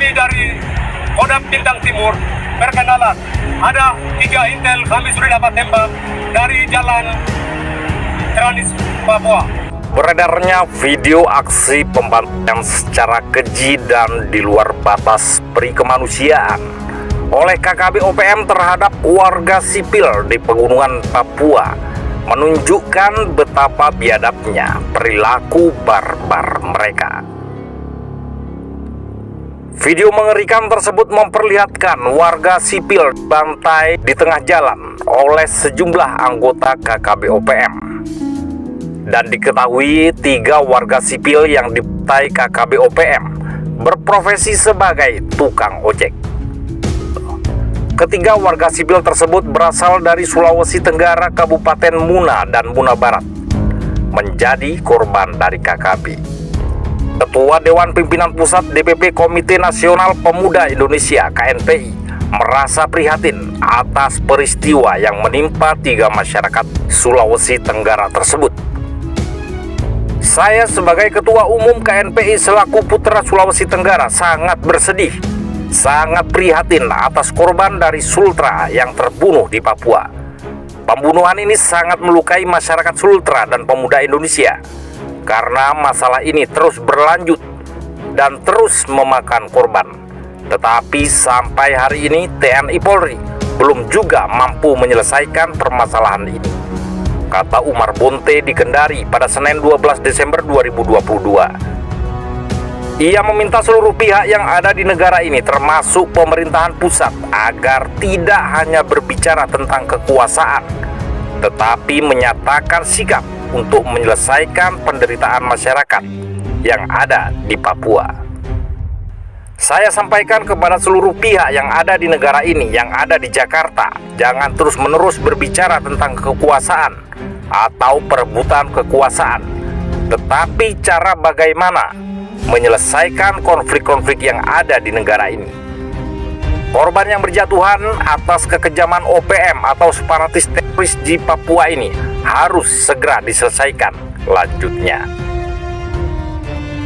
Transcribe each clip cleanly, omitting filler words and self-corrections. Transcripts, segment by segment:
Kami dari Kodam Bintang Timur perkenalan, ada 3 intel kami sudah dapat tembak dari jalan Tranis Papua. Beredarnya video aksi pembantaian secara keji dan di luar batas peri kemanusiaan oleh KKB OPM terhadap warga sipil di pegunungan Papua menunjukkan betapa biadabnya perilaku barbar mereka. Video mengerikan tersebut memperlihatkan warga sipil dibantai di tengah jalan oleh sejumlah anggota KKB OPM. Dan diketahui 3 warga sipil yang dibantai KKB OPM berprofesi sebagai tukang ojek. Ketiga warga sipil tersebut berasal dari Sulawesi Tenggara, Kabupaten Muna dan Muna Barat, menjadi korban dari KKB. Ketua Dewan Pimpinan Pusat DPP Komite Nasional Pemuda Indonesia KNPI merasa prihatin atas peristiwa yang menimpa 3 masyarakat Sulawesi Tenggara tersebut. Saya sebagai Ketua Umum KNPI selaku putra Sulawesi Tenggara sangat bersedih, sangat prihatin atas korban dari Sultra yang terbunuh di Papua. Pembunuhan ini sangat melukai masyarakat Sultra dan pemuda Indonesia, karena masalah ini terus berlanjut dan terus memakan korban. Tetapi sampai hari ini TNI Polri belum juga mampu menyelesaikan permasalahan ini, kata Umar Bonte di Kendari pada Senin 12 Desember 2022. Ia meminta seluruh pihak yang ada di negara ini termasuk pemerintahan pusat agar tidak hanya berbicara tentang kekuasaan, tetapi menyatakan sikap untuk menyelesaikan penderitaan masyarakat yang ada di Papua. Saya sampaikan kepada seluruh pihak yang ada di negara ini, yang ada di Jakarta, jangan terus-menerus berbicara tentang kekuasaan atau perebutan kekuasaan, tetapi cara bagaimana menyelesaikan konflik-konflik yang ada di negara ini. Korban yang berjatuhan atas kekejaman OPM atau separatis teroris di Papua ini harus segera diselesaikan, lanjutnya.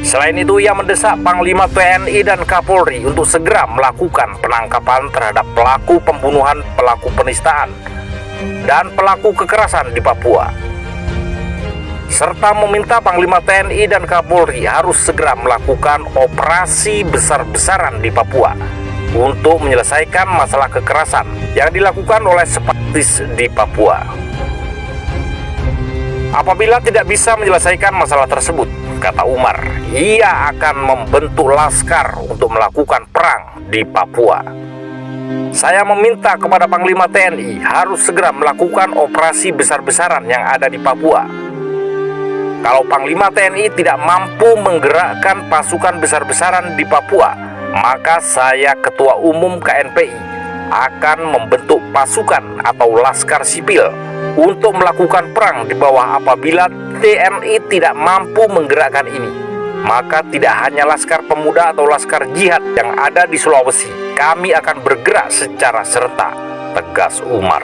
Selain itu, ia mendesak Panglima TNI dan Kapolri untuk segera melakukan penangkapan terhadap pelaku pembunuhan, pelaku penistaan, dan pelaku kekerasan di Papua, serta meminta Panglima TNI dan Kapolri harus segera melakukan operasi besar-besaran di Papua untuk menyelesaikan masalah kekerasan yang dilakukan oleh separatis di Papua. Apabila tidak bisa menyelesaikan masalah tersebut, kata Umar, ia akan membentuk laskar untuk melakukan perang di Papua. Saya meminta kepada Panglima TNI harus segera melakukan operasi besar-besaran yang ada di Papua. Kalau Panglima TNI tidak mampu menggerakkan pasukan besar-besaran di Papua, maka saya Ketua Umum KNPI akan membentuk pasukan atau laskar sipil untuk melakukan perang di bawah. Apabila TNI tidak mampu menggerakkan ini, maka tidak hanya laskar pemuda atau laskar jihad yang ada di Sulawesi, kami akan bergerak secara serta, tegas Umar.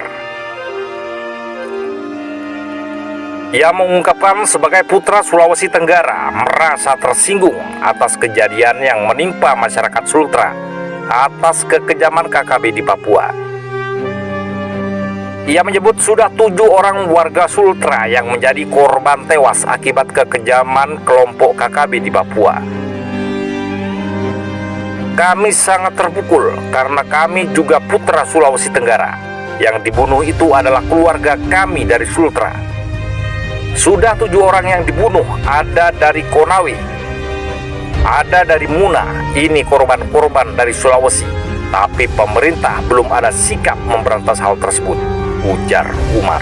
Ia mengungkapkan sebagai putra Sulawesi Tenggara merasa tersinggung atas kejadian yang menimpa masyarakat Sultra atas kekejaman KKB di Papua. Ia menyebut sudah 7 orang warga Sultra yang menjadi korban tewas akibat kekejaman kelompok KKB di Papua. Kami sangat terpukul karena kami juga putra Sulawesi Tenggara. Yang dibunuh itu adalah keluarga kami dari Sultra. Sudah 7 orang yang dibunuh, ada dari Konawe, ada dari Muna, ini korban-korban dari Sulawesi. Tapi pemerintah belum ada sikap memberantas hal tersebut, ujar Umar.